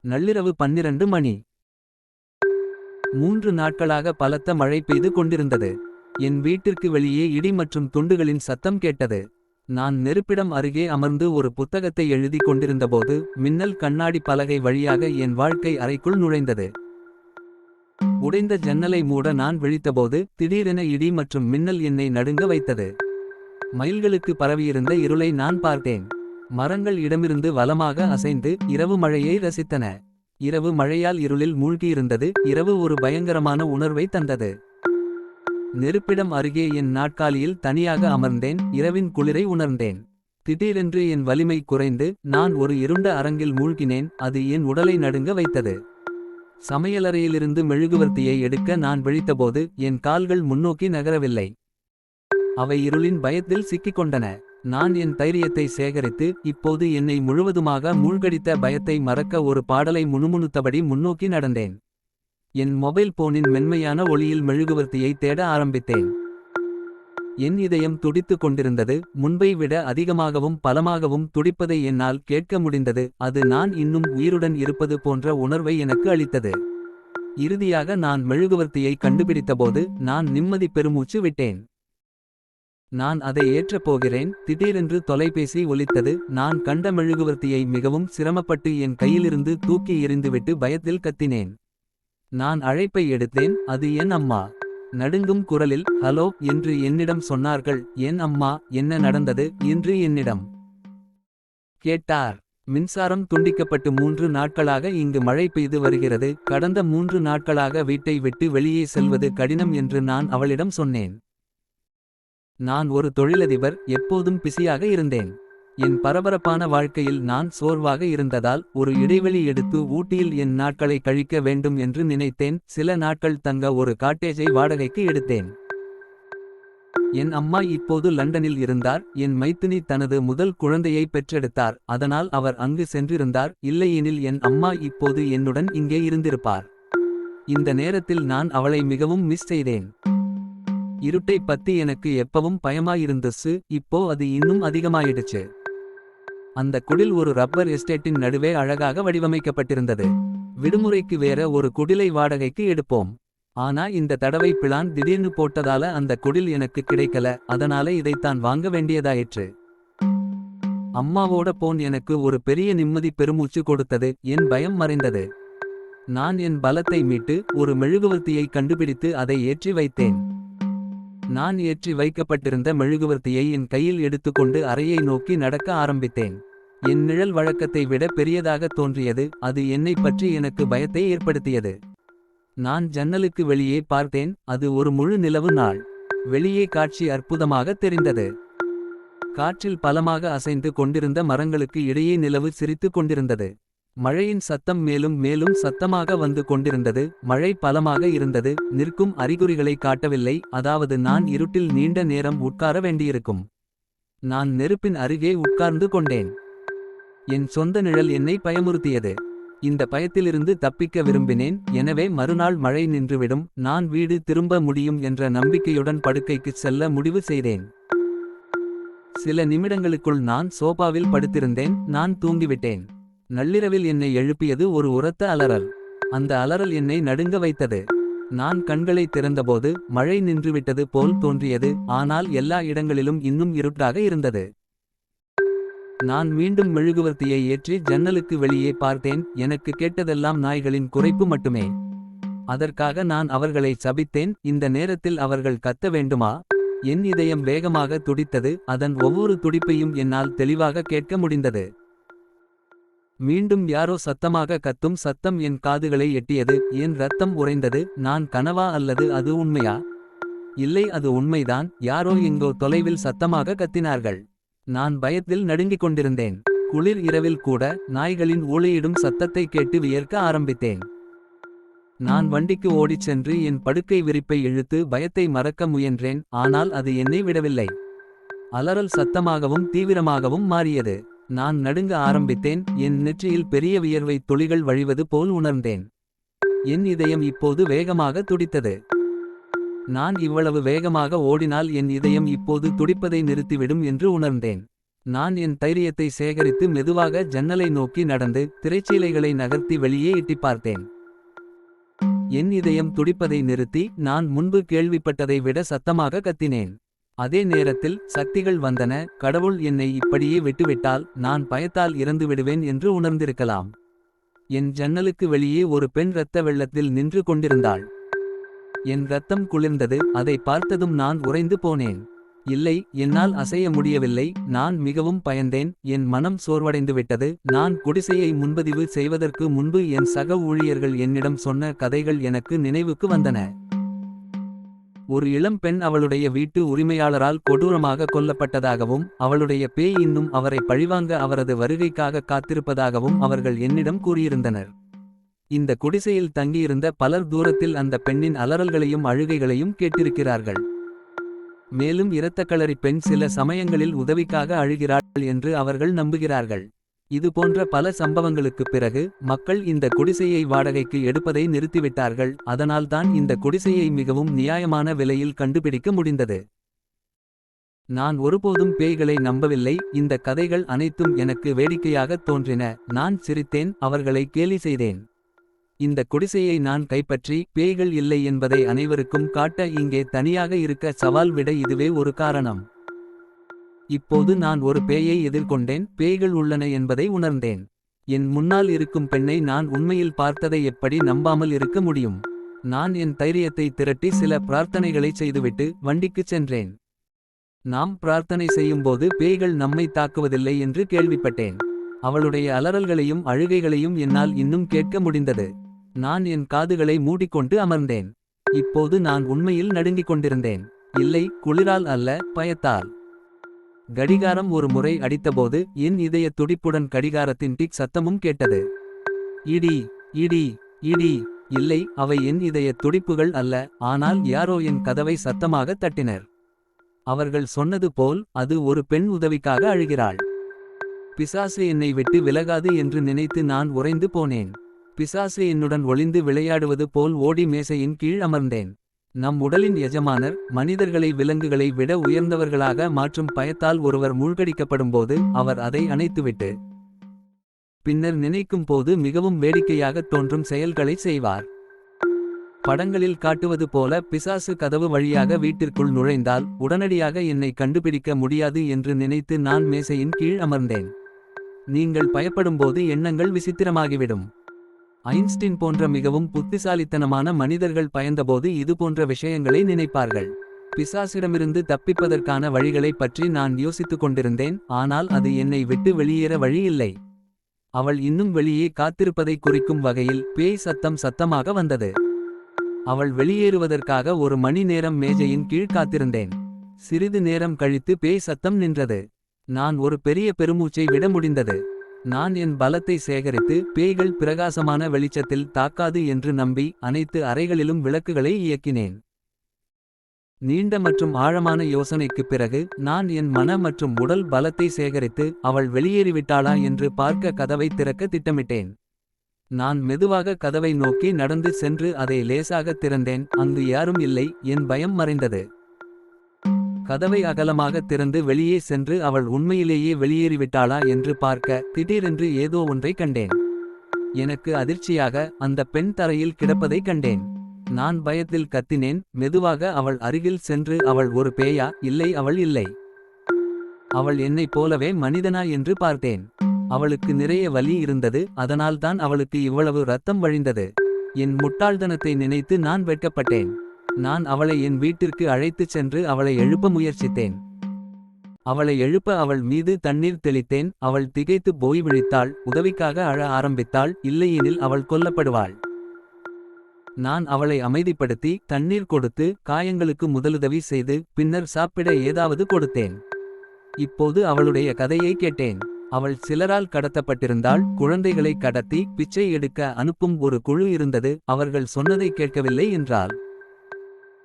நள்ளிரவு 12 மணி. 3 நாட்களாக பலத்த மழை பெய்து கொண்டிருந்தது. என் வீட்டிற்கு வெளியே இடி மற்றும் துண்டுகளின் சத்தம் கேட்டது. நான் நெருப்பிடம் அருகே அமர்ந்து ஒரு புத்தகத்தை எழுதி கொண்டிருந்தபோது. மின்னல் கண்ணாடி பலகை வழியாக என் வாழ்க்கை அறைக்குள் நுழைந்தது. உடைந்த ஜன்னலை மூட நான் விழித்தபோது. திடீரென இடி மற்றும் மின்னல் என்னை நடுங்க வைத்தது. மைல்களுக்கு பரவியிருந்த இருளை நான் பார்த்தேன். மரங்கள் இடமிருந்து வலமாக அசைந்து இரவு மழையை ரசித்தன. இரவு மழையால் இருளில் மூழ்கியிருந்தது. இரவு ஒரு பயங்கரமான உணர்வை தந்தது. நெருப்பிடம் அருகே என் நாட்காலியில் தனியாக அமர்ந்தேன். இரவின் குளிரை உணர்ந்தேன். திடீரென்று என் வலிமை குறைந்து. நான் ஒரு இருண்ட அரங்கில் மூழ்கினேன். அது என் உடலை நடுங்க வைத்தது. சமையலறையிலிருந்து மெழுகுவர்த்தியை எடுக்க நான் விழித்தபோது. என் கால்கள் முன்னோக்கி நகரவில்லை. அவை இருளின் பயத்தில் சிக்கிக் கொண்டன. நான் என் தைரியத்தை சேகரித்து. இப்போது என்னை முழுவதுமாக மூழ்கடித்த பயத்தை மறக்க ஒரு பாடலை முணுமுணுத்தபடி முன்னோக்கி நடந்தேன். என் மொபைல் போனின் மென்மையான ஒளியில் மெழுகுவர்த்தியை தேட ஆரம்பித்தேன். என் இதயம் துடித்து கொண்டிருந்தது. முன்பை விட அதிகமாகவும் பலமாகவும் துடிப்பதை என்னால் கேட்க முடிந்தது. அது நான் இன்னும் உயிருடன் இருப்பது போன்ற உணர்வை எனக்கு அளித்தது. இறுதியாக நான் மெழுகுவர்த்தியை கண்டுபிடித்தபோது. நான் நிம்மதி பெருமூச்சு விட்டேன். நான் அதை ஏற்றப் போகிறேன். திடீரென்று தொலைபேசி ஒலித்தது. நான் கண்ட மெழுகுவர்த்தியை மிகவும் சிரமப்பட்டு என் கையிலிருந்து தூக்கி எறிந்துவிட்டு பயத்தில் கத்தினேன். நான் அழைப்பை எடுத்தேன். அது என் அம்மா. நடுங்கும் குரலில் ஹலோ என்று என்னிடம் சொன்னார்கள். என் அம்மா என்ன நடந்தது என்று என்னிடம் கேட்டார். மின்சாரம் துண்டிக்கப்பட்டு 3 நாட்களாக இங்கு மழை பெய்து வருகிறது. கடந்த 3 நாட்களாக வீட்டை விட்டு வெளியே செல்வது கடினம் என்று நான் அவளிடம் சொன்னேன். நான் ஒரு தொழிலதிபர். எப்போதும் பிஸியாக இருந்தேன். என் பரபரப்பான வாழ்க்கையில் நான் சோர்வாக இருந்ததால். ஒரு இடைவெளி எடுத்து ஊட்டியில் என் நாட்களை கழிக்க வேண்டும் என்று நினைத்தேன். சில நாட்கள் தங்க ஒரு காட்டேஜை வாடகைக்கு எடுத்தேன். என் அம்மா இப்போது லண்டனில் இருந்தார். என் மைத்துனி தனது முதல் குழந்தையை பெற்றெடுத்தார். அதனால் அவர் அங்கு சென்றிருந்தார். இல்லையெனில் என் அம்மா இப்போது என்னுடன் இங்கே இருந்திருப்பார். இந்த நேரத்தில் நான் அவளை மிகவும் மிஸ் செய்தேன். இருட்டை பத்தி எனக்கு எப்பவும் பயமாயிருந்துச்சு. இப்போ அது இன்னும் அதிகமாயிடுச்சு. அந்த குடில் ஒரு ரப்பர் எஸ்டேட்டின் நடுவே அழகாக வடிவமைக்கப்பட்டிருந்தது. விடுமுறைக்கு வேற ஒரு குடிலை வாடகைக்கு எடுப்போம். ஆனா இந்த தடவை பிளான் திடீர்னு போட்டதால அந்த குடில் எனக்கு கிடைக்கல. அதனால இதைத்தான் வாங்க வேண்டியதாயிற்று. அம்மாவோட போன் எனக்கு ஒரு பெரிய நிம்மதி பெருமூச்சு கொடுத்தது. என் பயம் மறைந்தது. நான் என் பலத்தை மீட்டு ஒரு மெழுகுவர்த்தியை கண்டுபிடித்து அதை ஏற்றி வைத்தேன். நான் ஏற்றி வைக்கப்பட்டிருந்த மெழுகுவர்த்தியை என் கையில் எடுத்துக்கொண்டு அறையை நோக்கி நடக்க ஆரம்பித்தேன். என் நிழல் வழக்கத்தை விட பெரியதாக தோன்றியது. அது என்னை பற்றி எனக்கு பயத்தை ஏற்படுத்தியது. நான் ஜன்னலுக்கு வெளியே பார்த்தேன். அது ஒரு முழு நிலவு நாள். வெளியே காட்சி அற்புதமாக தெரிந்தது. காற்றில் பலமாக அசைந்து கொண்டிருந்த மரங்களுக்கு இடையே நிலவு சிரித்துக் கொண்டிருந்தது. மழையின் சத்தம் மேலும் மேலும் சத்தமாக வந்து கொண்டிருந்தது. மழை பலமாக இருந்தது. நிற்கும் அறிகுறிகளை காட்டவில்லை. அதாவது நான் இருட்டில் நீண்ட நேரம் உட்கார வேண்டியிருக்கும். நான் நெருப்பின் அருகே உட்கார்ந்து கொண்டேன். என் சொந்த நிழல் என்னை பயமுறுத்தியது. இந்த பயத்திலிருந்து தப்பிக்க விரும்பினேன். எனவே மறுநாள் மழை நின்றுவிடும். நான் வீடு திரும்ப முடியும் என்ற நம்பிக்கையுடன் படுக்கைக்கு செல்ல முடிவு செய்தேன். சில நிமிடங்களுக்குள் நான் சோபாவில் படுத்திருந்தேன். நான் தூங்கிவிட்டேன். நள்ளிரவில் என்னை எழுப்பியது ஒரு உரத்த அலறல். அந்த அலறல் என்னை நடுங்க வைத்தது. நான் கண்களை திறந்தபோது மழை நின்றுவிட்டது போல் தோன்றியது. ஆனால் எல்லா இடங்களிலும் இன்னும் இருட்டாக இருந்தது. நான் மீண்டும் மெழுகுவர்த்தியை ஏற்றி ஜன்னலுக்கு வெளியே பார்த்தேன். எனக்கு கேட்டதெல்லாம் நாய்களின் குரைப்பு மட்டுமே. அதற்காக நான் அவர்களை சபித்தேன். இந்த நேரத்தில் அவர்கள் கத்த வேண்டுமா? என் இதயம் வேகமாக துடித்தது. அதன் ஒவ்வொரு துடிப்பையும் என்னால் தெளிவாக கேட்க முடிந்தது. மீண்டும் யாரோ சத்தமாக கத்தும் சத்தம் என் காதுகளை எட்டியது. என் ரத்தம் உறைந்தது. நான் கனவா அல்லது அது உண்மையா? இல்லை, அது உண்மைதான். யாரோ எங்கோ தொலைவில் சத்தமாக கத்தினார்கள். நான் பயத்தில் நடுங்கிக் கொண்டிருந்தேன். குளிர் இரவில் கூட நாய்களின் ஊளையிடும் சத்தத்தை கேட்டு வியர்க்க ஆரம்பித்தேன். நான் வண்டிக்கு ஓடிச் சென்று என் படுக்கை விரிப்பை இழுத்து பயத்தை மறக்க முயன்றேன். ஆனால் அது என்னை விடவில்லை. அலறல் சத்தமாகவும் தீவிரமாகவும் மாறியது. நான் நடுங்க ஆரம்பித்தேன். என் நெற்றியில் பெரிய வியர்வை துளிகள் வழிவது போல் உணர்ந்தேன். என் இதயம் இப்போது வேகமாக துடித்தது. நான் இவ்வளவு வேகமாக ஓடினால் என் இதயம் இப்போது துடிப்பதை நிறுத்திவிடும் என்று உணர்ந்தேன். நான் என் தைரியத்தை சேகரித்து மெதுவாக ஜன்னலை நோக்கி நடந்து திரைச்சீலைகளை நகர்த்தி வெளியே எட்டிப் பார்த்தேன். என் இதயம் துடிப்பதை நிறுத்தி நான் முன்பு கேள்விப்பட்டதை விட சத்தமாக கத்தினேன். அதே நேரத்தில் சக்திகள் வந்தன. கடவுள் என்னை இப்படியே விட்டுவிட்டால் நான் பயத்தால் இறந்து விடுவேன் என்று உணர்ந்திருக்கலாம். என் ஜன்னலுக்கு வெளியே ஒரு பெண் இரத்த வெள்ளத்தில் நின்று கொண்டிருந்தாள். என் இரத்தம் குளிர்ந்தது. அதை பார்த்ததும் நான் உறைந்து போனேன். இல்லை, என்னால் அசைய முடியவில்லை. நான் மிகவும் பயந்தேன். என் மனம் சோர்வடைந்துவிட்டது. நான் குடிசையை முன்பதிவு செய்வதற்கு முன்பு என் சக ஊழியர்கள் என்னிடம் சொன்ன கதைகள் எனக்கு நினைவுக்கு வந்தன. ஒரு இளம் பெண் அவளுடைய வீட்டு உரிமையாளரால் கொடூரமாக கொல்லப்பட்டதாகவும் அவளுடைய பேய் இன்னும் அவரை பழிவாங்க அவரது வருகைக்காக காத்திருப்பதாகவும் அவர்கள் என்னிடம் கூறியிருந்தனர். இந்த குடிசையில் தங்கியிருந்த பலர் தூரத்தில் அந்த பெண்ணின் அலறல்களையும் அழுகைகளையும் கேட்டிருக்கிறார்கள். மேலும் இரத்தக்களரி பெண் சில சமயங்களில் உதவிக்காக அழுகிறாள் என்று அவர்கள் நம்புகிறார்கள். இது போன்ற பல சம்பவங்களுக்குப் பிறகு மக்கள் இந்த குடிசையை வாடகைக்கு எடுப்பதை நிறுத்திவிட்டார்கள். அதனால்தான் இந்த குடிசையை மிகவும் நியாயமான விலையில் கண்டுபிடிக்க முடிந்தது. நான் ஒருபோதும் பேய்களை நம்பவில்லை. இந்த கதைகள் அனைத்தும் எனக்கு வேடிக்கையாகத் தோன்றின. நான் சிரித்தேன், அவர்களை கேலி செய்தேன். இந்த குடிசையை நான் கைப்பற்றி பேய்கள் இல்லை என்பதை அனைவருக்கும் காட்ட இங்கே தனியாக இருக்க சவால் விட இதுவே ஒரு காரணம். இப்போது நான் ஒரு பேயை எதிர்கொண்டேன். பேய்கள் உள்ளன என்பதை உணர்ந்தேன். என் முன்னால் இருக்கும் பெண்ணை நான் உண்மையில் பார்த்ததை எப்படி நம்பாமல் இருக்க முடியும்? நான் என் தைரியத்தை திரட்டி சில பிரார்த்தனைகளை செய்துவிட்டு வண்டிக்குச் சென்றேன். நாம் பிரார்த்தனை செய்யும்போது பேய்கள் நம்மை தாக்குவதில்லை என்று கேள்விப்பட்டேன். அவளுடைய அலறல்களையும் அழுகைகளையும் என்னால் இன்னும் கேட்க முடிந்தது. நான் என் காதுகளை மூடிக்கொண்டு அமர்ந்தேன். இப்போது நான் உண்மையில் நடுங்கிக் கொண்டிருந்தேன். இல்லை, குளிரால் அல்ல, பயத்தால். கடிகாரம் ஒரு முறை அடித்தபோது என் இதய துடிப்புடன் கடிகாரத்தின் டிக் சத்தமும் கேட்டது. இடி இடி இடி. இல்லை, அவை என் இதய துடிப்புகள் அல்ல, ஆனால் யாரோ என் கதவை சத்தமாக தட்டினர். அவர்கள் சொன்னது போல் அது ஒரு பெண் உதவிக்காக அழுகிறாள். பிசாசு என்னை விட்டு விலகாது என்று நினைத்து நான் உறைந்து போனேன். பிசாசு என்னுடன் ஒளிந்து விளையாடுவது போல் ஓடி மேசையின் கீழ் அமர்ந்தேன். நம் உடலின் எஜமானர் மனிதர்களை விலங்குகளை விட உயர்ந்தவர்களாக மாற்றும் பயத்தால் ஒருவர் மூழ்கடிக்கப்படும்போது அவர் அதை அணைத்துவிட்டு பின்னர் நினைக்கும் போது மிகவும் வேடிக்கையாகத் தோன்றும் செயல்களை செய்வார். படங்களில் காட்டுவது போல பிசாசு கதவு வழியாக வீட்டிற்குள் நுழைந்தால் உடனடியாக என்னை கண்டுபிடிக்க முடியாது என்று நினைத்து நான் மேசையின் கீழ் அமர்ந்தேன். நீங்கள் பயப்படும்போது எண்ணங்கள் விசித்திரமாகிவிடும். ஐன்ஸ்டீன் போன்ற மிகவும் புத்திசாலித்தனமான மனிதர்கள் பயந்தபோது இதுபோன்ற விஷயங்களை நினைப்பார்கள். பிசாசிடமிருந்து தப்பிப்பதற்கான வழிகளைப் பற்றி நான் யோசித்துக் கொண்டிருந்தேன். ஆனால் அது என்னை விட்டு வெளியேற வழி இல்லை. அவள் இன்னும் வெளியே காத்திருப்பதை குறிக்கும் வகையில் பேய் சத்தம் சத்தமாக வந்தது. அவள் வெளியேறுவதற்காக ஒரு மணி நேரம் மேஜையின் கீழ் காத்திருந்தேன். சிறிது நேரம் கழித்து பேய் சத்தம் நின்றது. நான் ஒரு பெரிய பெருமூச்சை விட முடிந்தது. நான் என் பலத்தை சேகரித்து பேய்கள் பிரகாசமான வெளிச்சத்தில் தாக்காது என்று நம்பி அனைத்து அறைகளிலும் விளக்குகளை இயக்கினேன். நீண்ட மற்றும் ஆழமான யோசனைக்குப் பிறகு நான் என் மன மற்றும் உடல் பலத்தை சேகரித்து அவள் வெளியேறிவிட்டாளா என்று பார்க்க கதவை திறக்க திட்டமிட்டேன். நான் மெதுவாக கதவை நோக்கி நடந்து சென்று அதை லேசாக திறந்தேன். அங்கு யாரும் இல்லை. என் பயம் மறைந்தது. கதவை அகலமாக திறந்து வெளியே சென்று அவள் உண்மையிலேயே வெளியேறிவிட்டாளா என்று பார்க்க திடீரென்று ஏதோ ஒன்றை கண்டேன். எனக்கு அதிர்ச்சியாக அந்த பெண் தரையில் கிடப்பதை கண்டேன். நான் பயத்தில் கத்தினேன். மெதுவாக அவள் அருகில் சென்று அவள் ஒரு பேயா? இல்லை, அவள் இல்லை. அவள் என்னைப் போலவே மனிதனா என்று பார்த்தேன். அவளுக்கு நிறைய வலி இருந்தது. அதனால்தான் அவளுக்கு இவ்வளவு இரத்தம் வழிந்தது. என் முட்டாள்தனத்தை நினைத்து நான் வெட்கப்பட்டேன். நான் அவளை என் வீட்டிற்கு அழைத்துச் சென்று அவளை எழுப்ப முயற்சித்தேன். அவளை எழுப்ப அவள் மீது தண்ணீர் தெளித்தேன். அவள் திகைத்து போய் விழித்தாள். உதவிக்காக அழ ஆரம்பித்தாள். இல்லையெனில் அவள் கொல்லப்படுவாள். நான் அவளை அமைதிப்படுத்தி தண்ணீர் கொடுத்து காயங்களுக்கு முதலுதவி செய்து பின்னர் சாப்பிட ஏதாவது கொடுத்தேன். இப்போது அவளுடைய கதையை கேட்டேன். அவள் சிலரால் கடத்தப்பட்டிருந்தாள். குழந்தைகளை கடத்தி பிச்சை எடுக்க அனுப்பும் ஒரு குழு இருந்தது. அவர்கள் சொன்னதை கேட்கவில்லை என்றாள்.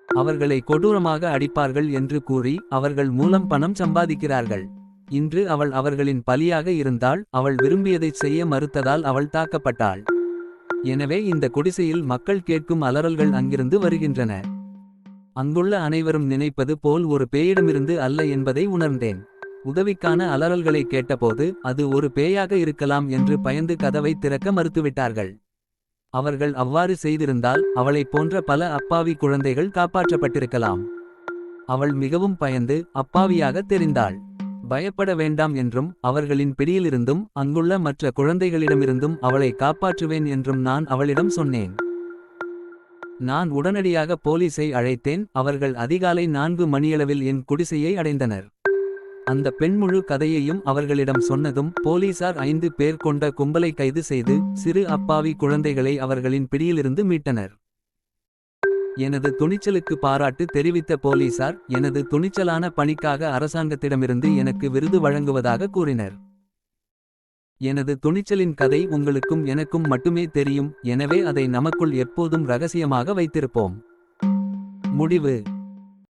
அவர்களை கொடூரமாக அடிப்பார்கள் என்று கூறி அவர்கள் மூலம் பணம் சம்பாதிக்கிறார்கள். இன்று அவள் அவர்களின் பலியாக இருந்தாள். அவள் விரும்பியதைச் செய்ய மறுத்ததால் அவள் தாக்கப்பட்டாள். எனவே இந்த குடிசையில் மக்கள் கேட்கும் அலறல்கள் அங்கிருந்து வருகின்றன. அங்குள்ள அனைவரும் நினைப்பது போல் ஒரு பேயிடமிருந்து அல்ல என்பதை உணர்ந்தேன். உதவிக்கான அலறல்களை கேட்டபோது அது ஒரு பேயாக இருக்கலாம் என்று பயந்து கதவை திறக்க மறுத்துவிட்டார்கள். அவர்கள் அவ்வாறு செய்திருந்தால் அவளைப் போன்ற பல அப்பாவி குழந்தைகள் காப்பாற்றப்பட்டிருக்கலாம். அவள் மிகவும் பயந்து அப்பாவியாக தெரிந்தாள். பயப்பட வேண்டாம் என்றும் அவர்களின் பிடியிலிருந்தும் அங்குள்ள மற்ற குழந்தைகளிடமிருந்தும் அவளை காப்பாற்றுவேன் என்றும் நான் அவளிடம் சொன்னேன். நான் உடனடியாக போலீஸை அழைத்தேன். அவர்கள் அதிகாலை 4 மணியளவில் என் குடிசையை அடைந்தனர். அந்த பெண் முழு கதையையும் அவர்களிடம் சொன்னதும் போலீசார் 5 பேர் கொண்ட கும்பலை கைது செய்து சிறு அப்பாவி குழந்தைகளை அவர்களின் பிடியிலிருந்து மீட்டனர். எனது துணிச்சலுக்கு பாராட்டு தெரிவித்த போலீசார் எனது துணிச்சலான பணிக்காக அரசாங்கத்திடமிருந்து எனக்கு விருது வழங்குவதாக கூறினர். எனது துணிச்சலின் கதை உங்களுக்கும் எனக்கும் மட்டுமே தெரியும். எனவே அதை நமக்குள் எப்போதும் ரகசியமாக வைத்திருப்போம். முடிவு.